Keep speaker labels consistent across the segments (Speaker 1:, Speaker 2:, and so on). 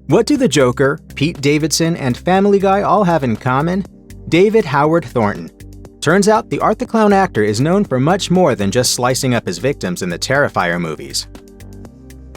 Speaker 1: What do the Joker, Pete Davidson, and Family Guy all have in common? David Howard Thornton. Turns out the Art the Clown actor is known for much more than just slicing up his victims in the Terrifier movies.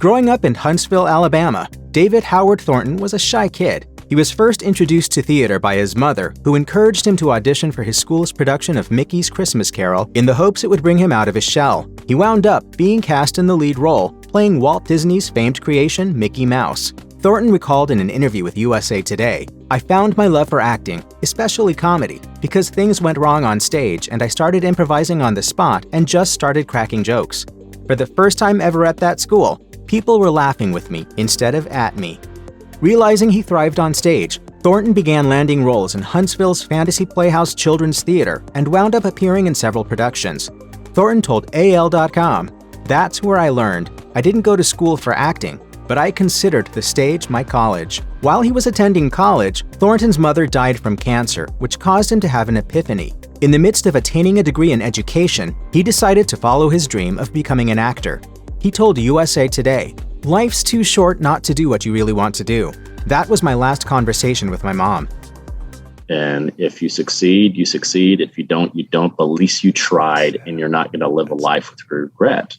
Speaker 1: Growing up in Huntsville, Alabama, David Howard Thornton was a shy kid. He was first introduced to theater by his mother, who encouraged him to audition for his school's production of Mickey's Christmas Carol in the hopes it would bring him out of his shell. He wound up being cast in the lead role, playing Walt Disney's famed creation, Mickey Mouse. Thornton recalled in an interview with USA Today, "I found my love for acting, especially comedy, because things went wrong on stage and I started improvising on the spot and just started cracking jokes. For the first time ever at that school, people were laughing with me instead of at me." Realizing he thrived on stage, Thornton began landing roles in Huntsville's Fantasy Playhouse Children's Theater and wound up appearing in several productions. Thornton told AL.com, "That's where I learned. I didn't go to school for acting, but I considered the stage my college." While he was attending college, Thornton's mother died from cancer, which caused him to have an epiphany. In the midst of attaining a degree in education, he decided to follow his dream of becoming an actor. He told USA Today, "Life's too short not to do what you really want to do. That was my last conversation with my mom."
Speaker 2: And if you succeed, you succeed. If you don't, you don't. But at least you tried, and you're not going to live a life with regret.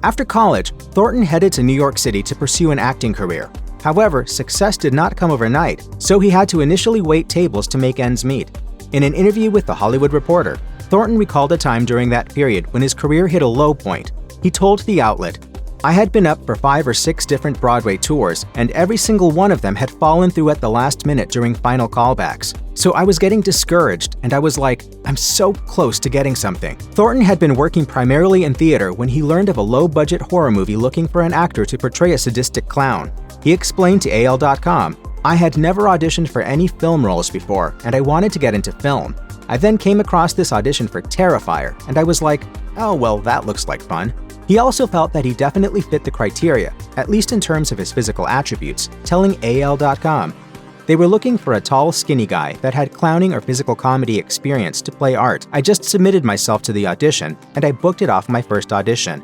Speaker 1: After college, Thornton headed to New York City to pursue an acting career. However, success did not come overnight, so he had to initially wait tables to make ends meet. In an interview with The Hollywood Reporter, Thornton recalled a time during that period when his career hit a low point. He told the outlet, "I had been up for 5 or 6 different Broadway tours, and every single one of them had fallen through at the last minute during final callbacks. So I was getting discouraged, and I was like, I'm so close to getting something." Thornton had been working primarily in theater when he learned of a low-budget horror movie looking for an actor to portray a sadistic clown. He explained to AL.com, "I had never auditioned for any film roles before, and I wanted to get into film. I then came across this audition for Terrifier, and I was like, oh well, that looks like fun." He also felt that he definitely fit the criteria, at least in terms of his physical attributes, telling AL.com, "They were looking for a tall, skinny guy that had clowning or physical comedy experience to play Art. I just submitted myself to the audition, and I booked it off my first audition."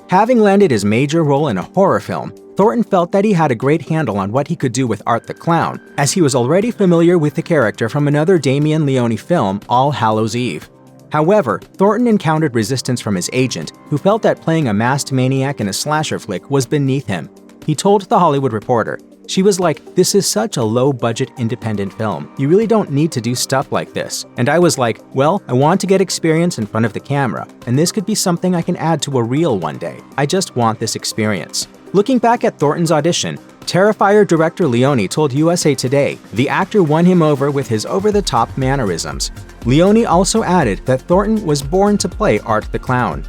Speaker 1: Having landed his major role in a horror film, Thornton felt that he had a great handle on what he could do with Art the Clown, as he was already familiar with the character from another Damien Leone film, All Hallows' Eve. However, Thornton encountered resistance from his agent, who felt that playing a masked maniac in a slasher flick was beneath him. He told The Hollywood Reporter, "She was like, 'This is such a low-budget independent film. You really don't need to do stuff like this.' And I was like, well, I want to get experience in front of the camera, and this could be something I can add to a reel one day. I just want this experience." Looking back at Thornton's audition, Terrifier director Leone told USA Today the actor won him over with his over-the-top mannerisms. Leone also added that Thornton was born to play Art the Clown.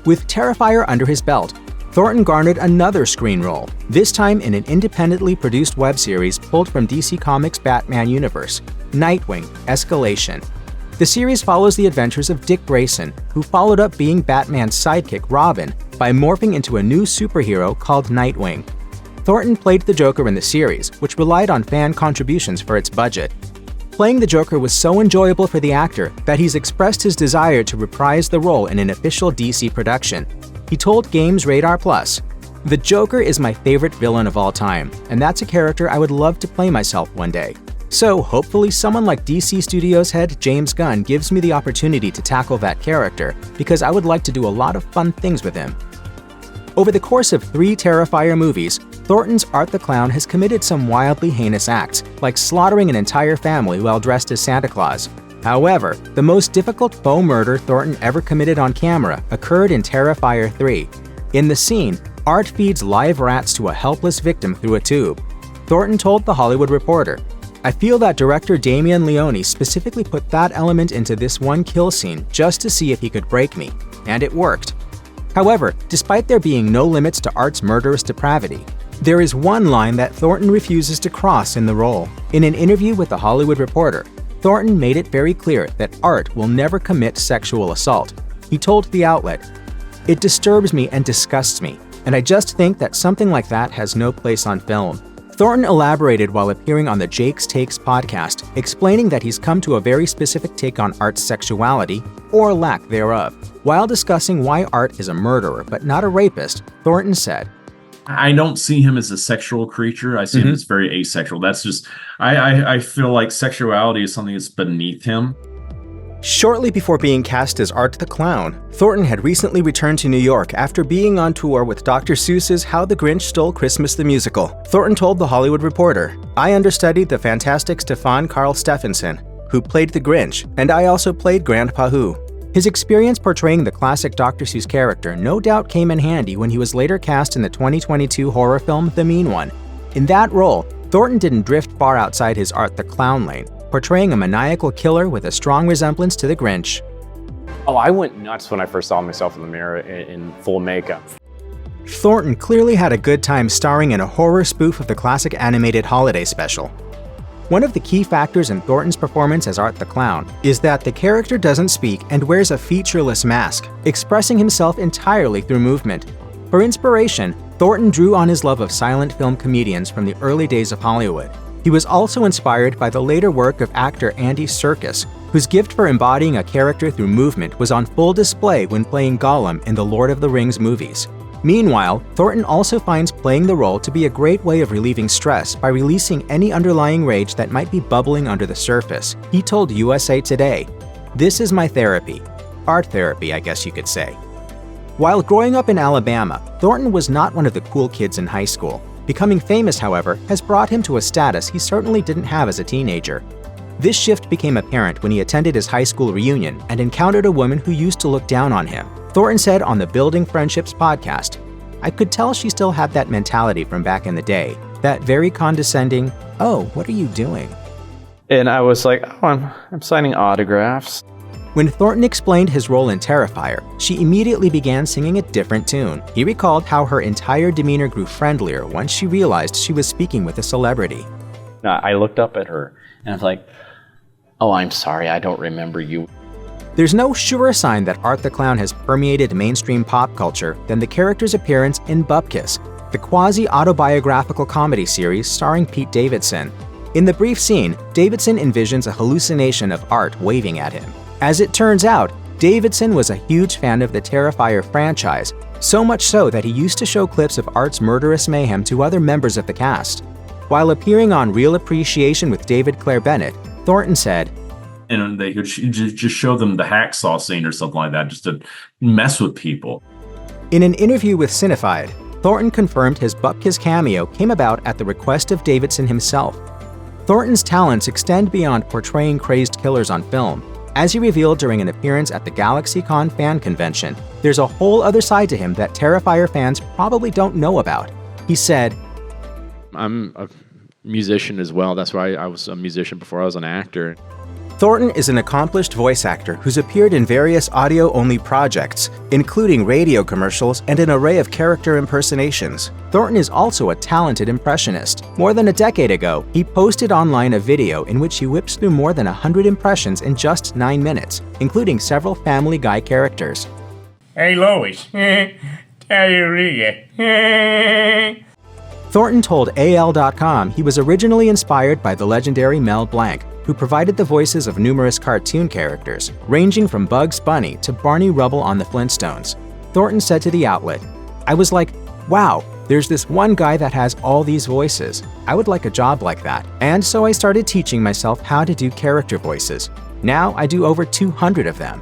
Speaker 1: With Terrifier under his belt, Thornton garnered another screen role, this time in an independently produced web series pulled from DC Comics' Batman universe, Nightwing: Escalation. The series follows the adventures of Dick Grayson, who followed up being Batman's sidekick Robin by morphing into a new superhero called Nightwing. Thornton played the Joker in the series, which relied on fan contributions for its budget. Playing the Joker was so enjoyable for the actor that he's expressed his desire to reprise the role in an official DC production. He told Games Radar Plus, "The Joker is my favorite villain of all time, and that's a character I would love to play myself one day. So hopefully someone like DC Studios head James Gunn gives me the opportunity to tackle that character, because I would like to do a lot of fun things with him." Over the course of 3 Terrifier movies, Thornton's Art the Clown has committed some wildly heinous acts, like slaughtering an entire family while dressed as Santa Claus. However, the most difficult faux murder Thornton ever committed on camera occurred in Terrifier 3. In the scene, Art feeds live rats to a helpless victim through a tube. Thornton told The Hollywood Reporter, "I feel that director Damien Leone specifically put that element into this one kill scene just to see if he could break me, and it worked." However, despite there being no limits to Art's murderous depravity, there is one line that Thornton refuses to cross in the role. In an interview with The Hollywood Reporter, Thornton made it very clear that Art will never commit sexual assault. He told the outlet, "It disturbs me and disgusts me, and I just think that something like that has no place on film." Thornton elaborated while appearing on the Jake's Takes podcast, explaining that he's come to a very specific take on Art's sexuality, or lack thereof. While discussing why Art is a murderer but not a rapist, Thornton said,
Speaker 3: I don't see him as a sexual creature. I see him as very asexual. That's just, I feel like sexuality is something that's beneath him.
Speaker 1: Shortly before being cast as Art the Clown, Thornton had recently returned to New York after being on tour with Dr. Seuss's How the Grinch Stole Christmas the Musical. Thornton told The Hollywood Reporter, "I understudied the fantastic Stefan Karl Stephenson, who played the Grinch, and I also played Grandpa Who." His experience portraying the classic Dr. Seuss character no doubt came in handy when he was later cast in the 2022 horror film The Mean One. In that role, Thornton didn't drift far outside his Art the Clown lane, portraying a maniacal killer with a strong resemblance to the Grinch.
Speaker 4: Oh, I went nuts when I first saw myself in the mirror in full makeup.
Speaker 1: Thornton clearly had a good time starring in a horror spoof of the classic animated holiday special. One of the key factors in Thornton's performance as Art the Clown is that the character doesn't speak and wears a featureless mask, expressing himself entirely through movement. For inspiration, Thornton drew on his love of silent film comedians from the early days of Hollywood. He was also inspired by the later work of actor Andy Serkis, whose gift for embodying a character through movement was on full display when playing Gollum in the Lord of the Rings movies. Meanwhile, Thornton also finds playing the role to be a great way of relieving stress by releasing any underlying rage that might be bubbling under the surface. He told USA Today, "This is my therapy. Art therapy, I guess you could say." While growing up in Alabama, Thornton was not one of the cool kids in high school. Becoming famous, however, has brought him to a status he certainly didn't have as a teenager. This shift became apparent when he attended his high school reunion and encountered a woman who used to look down on him. Thornton said on the Building Friendships podcast, "I could tell she still had that mentality from back in the day, that very condescending, 'Oh, what are you doing?'"
Speaker 4: And I was like, oh, I'm signing autographs.
Speaker 1: When Thornton explained his role in Terrifier, she immediately began singing a different tune. He recalled how her entire demeanor grew friendlier once she realized she was speaking with a celebrity.
Speaker 4: I looked up at her and I was like, oh, I'm sorry, I don't remember you.
Speaker 1: There's no surer sign that Art the Clown has permeated mainstream pop culture than the character's appearance in Bupkis, the quasi-autobiographical comedy series starring Pete Davidson. In the brief scene, Davidson envisions a hallucination of Art waving at him. As it turns out, Davidson was a huge fan of the Terrifier franchise, so much so that he used to show clips of Art's murderous mayhem to other members of the cast. While appearing on Real Appreciation with David Clare Bennett, Thornton said,
Speaker 3: And they could just show them the hacksaw scene or something like that, just to mess with people.
Speaker 1: In an interview with Cinefied, Thornton confirmed his Bupkis cameo came about at the request of Davidson himself. Thornton's talents extend beyond portraying crazed killers on film. As he revealed during an appearance at the GalaxyCon fan convention, there's a whole other side to him that Terrifier fans probably don't know about. He said,
Speaker 5: "I'm a musician as well. That's why I was a musician before I was an actor."
Speaker 1: Thornton is an accomplished voice actor who's appeared in various audio-only projects, including radio commercials and an array of character impersonations. Thornton is also a talented impressionist. More than a decade ago, he posted online a video in which he whips through more than 100 impressions in just 9 minutes, including several Family Guy characters.
Speaker 6: Hey Lois, tell you Rita.
Speaker 1: Thornton told AL.com he was originally inspired by the legendary Mel Blanc, who provided the voices of numerous cartoon characters, ranging from Bugs Bunny to Barney Rubble on the Flintstones. Thornton said to the outlet, "I was like, wow, there's this one guy that has all these voices. I would like a job like that. And so I started teaching myself how to do character voices. Now I do over 200 of them."